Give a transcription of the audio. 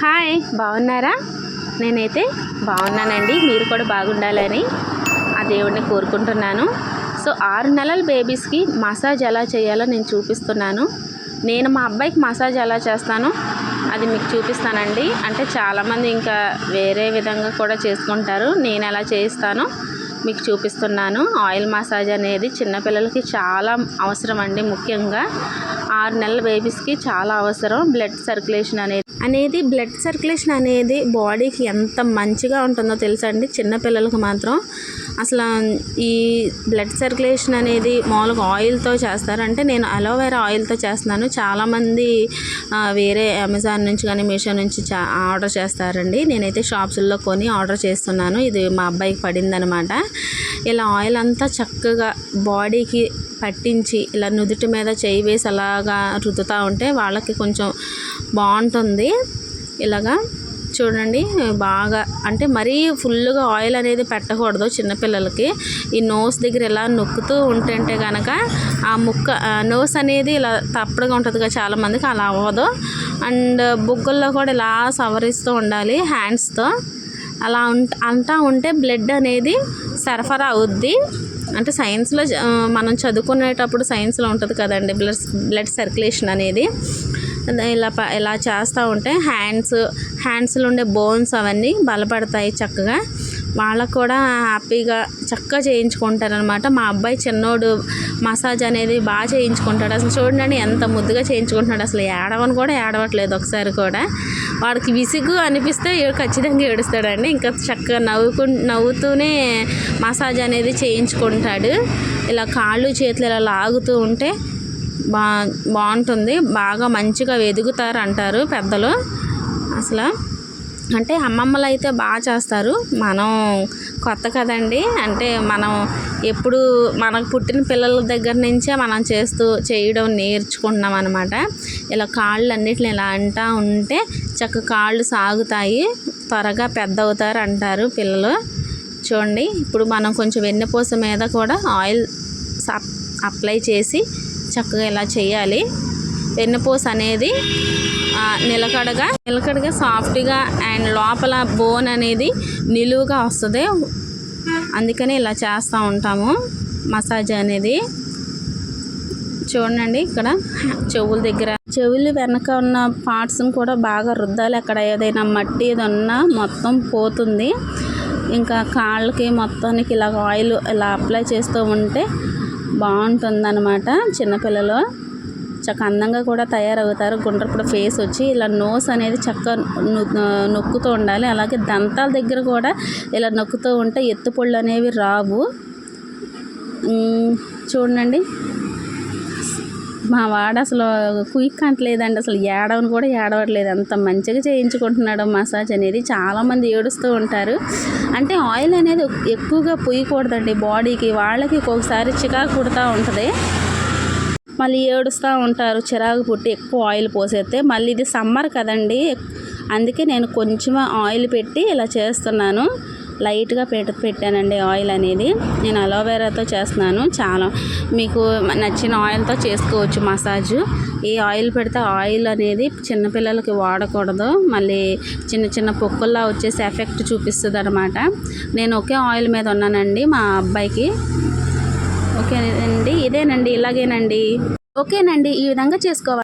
Hi, బాగున్నారా? నేనైతే బాగున్నానండి. మీరు కూడా బాగుండాలని ఆ దేవుడిని కోరుకుంటున్నాను. సో 6 నెలల బేబీస్కి మసాజ్ ఎలా చేయాలో నేను చూపిస్తున్నాను. నేను మా అబ్బాయికి మసాజ్ ఎలా చేస్తానో అది మీకు చూపిస్తానండి. అంటే చాలామంది ఇంకా వేరే విధంగా కూడా చేసుకుంటారు. నేను ఎలా చేయిస్తానో మీకు చూపిస్తున్నాను. ఆయిల్ మసాజ్ అనేది చిన్నపిల్లలకి చాలా అవసరం అండి. ముఖ్యంగా 6 నెలల బేబీస్కి చాలా అవసరం. బ్లడ్ సర్క్యులేషన్ అనేది బాడీకి ఎంత మంచిగా ఉంటుందో తెలుసా అండి. చిన్నపిల్లలకు మాత్రం అసలు ఈ బ్లడ్ సర్క్యులేషన్ అనేది మామూలుగా ఆయిల్తో చేస్తారు. అంటే నేను అలోవెరా ఆయిల్తో చేస్తున్నాను. చాలామంది వేరే అమెజాన్ నుంచి కానీ మీషో నుంచి ఆర్డర్ చేస్తారండి. నేనైతే షాప్స్లో కొని ఆర్డర్ చేస్తున్నాను. ఇది మా అబ్బాయికి పడిందనమాట. ఇలా ఆయిల్ అంతా చక్కగా బాడీకి పట్టించి ఇలా నుదుటి మీద చేయి వేసి అలాగా రుద్దుతూ ఉంటే వాళ్ళకి కొంచెం బాగుంటుంది. ఇలాగా చూడండి, బాగా అంటే మరీ ఫుల్గా ఆయిల్ అనేది పెట్టకూడదు చిన్నపిల్లలకి. ఈ నోస్ దగ్గర ఇలా నొక్కుతూ ఉంటుంటే కనుక ఆ నోస్ అనేది ఇలా తప్పడుగా ఉంటుంది కదా చాలామందికి, అలా అవ్వదు. అండ్ బుగ్గల్లో కూడా ఇలా సవరిస్తూ ఉండాలి హ్యాండ్స్తో. అలా అంటా ఉంటే బ్లడ్ అనేది సరఫరా అవుద్ది. అంటే సైన్స్లో మనం చదువుకునేటప్పుడు సైన్స్లో ఉంటుంది కదండి బ్లడ్ సర్క్యులేషన్ అనేది. ఇలా చేస్తూ ఉంటే హ్యాండ్స్లో ఉండే బోన్స్ అవన్నీ బలపడతాయి చక్కగా. వాళ్ళకు కూడా హ్యాపీగా చక్కగా చేయించుకుంటారు అనమాట. మా అబ్బాయి చిన్నోడు మసాజ్ అనేది బాగా చేయించుకుంటాడు. అసలు చూడండి ఎంత ముద్దుగా చేయించుకుంటున్నాడు. అసలు ఏడవని కూడా ఏడవట్లేదు ఒకసారి కూడా. వాడికి విసుగు అనిపిస్తే ఖచ్చితంగా ఏడుస్తాడండి. ఇంకా చక్కగా నవ్వుతూనే మసాజ్ అనేది చేయించుకుంటాడు. ఇలా కాళ్ళు చేతులు ఇలా లాగుతూ ఉంటే బాగుంటుంది. బాగా మంచిగా ఎదుగుతారు అంటారు పెద్దలు. అసలు అంటే అమ్మమ్మలు అయితే బాగా చేస్తారు. మనం కొత్త కదండి. అంటే మనం ఎప్పుడు మనకు పుట్టిన పిల్లల దగ్గర నుంచే మనం చేయడం నేర్చుకుంటున్నాం అనమాట. ఇలా కాళ్ళు అన్నిటిని ఇలా అంటూ ఉంటే చక్కగా కాళ్ళు సాగుతాయి, త్వరగా పెద్ద అవుతారు అంటారు పిల్లలు. చూడండి, ఇప్పుడు మనం కొంచెం వెన్నపూస మీద కూడా ఆయిల్ అప్లై చేసి చక్కగా ఇలా చేయాలి. వెన్నపూస అనేది నిలకడగా సాఫ్ట్గా అండ్ లోపల బోన్ అనేది నిలువుగా వస్తుంది. అందుకని ఇలా చేస్తూ ఉంటాము మసాజ్ అనేది. చూడండి, ఇక్కడ చెవులు వెనక ఉన్న పార్ట్స్ని కూడా బాగా రుద్దాలి. అక్కడ ఏదైనా మట్టి ఉన్నా మొత్తం పోతుంది. ఇంకా కాళ్ళకి మొత్తానికి ఇలా ఆయిల్ ఇలా అప్లై చేస్తూ ఉంటే బాగుంటుందన్నమాట. చిన్నపిల్లలు చక్కగా అందంగా కూడా తయారవుతారు. గుండ్రపుడు ఫేస్ వచ్చి ఇలా నోస్ అనేది చక్కగా నొక్కుతూ ఉండాలి. అలాగే దంతాల దగ్గర కూడా ఇలా నొక్కుతూ ఉంటే ఎత్తుపళ్ళు అనేవి రావు. చూడండి, మా వాడు అసలు క్విక్ అంటలేదండి. అసలు ఏడవని కూడా ఏడవట్లేదు. అంత మంచిగా చేయించుకుంటున్నాడు మసాజ్ అనేది. చాలామంది ఏడుస్తూ ఉంటారు. అంటే ఆయిల్ అనేది ఎక్కువగా పొయ్యకూడదండి బాడీకి. వాళ్ళకి ఒక్కొక్కసారి చికాకు పుడుతూ ఉంటుంది, మళ్ళీ ఏడుస్తూ ఉంటారు. చిరాకు పుట్టి ఎక్కువ ఆయిల్ పోసేస్తే. మళ్ళీ ఇది సమ్మర్ కదండి, అందుకే నేను కొంచెం ఆయిల్ పెట్టి ఇలా చేస్తున్నాను. లైట్గా పెట్టానండి ఆయిల్ అనేది. నేను అలోవెరాతో చేస్తున్నాను. చాలా మీకు నచ్చిన ఆయిల్తో చేసుకోవచ్చు మసాజు. ఏ ఆయిల్ పెడితే ఆయిల్ అనేది చిన్నపిల్లలకి వాడకూడదు. మళ్ళీ చిన్న పొక్కుల్లా వచ్చేసి ఎఫెక్ట్ చూపిస్తుంది అనమాట. నేను ఒకే ఆయిల్ మీద ఉన్నానండి మా అబ్బాయికి. ఓకేనండి, ఇదేనండి, ఇలాగేనండి. ఓకేనండి, ఈ విధంగా చేసుకోవాలి.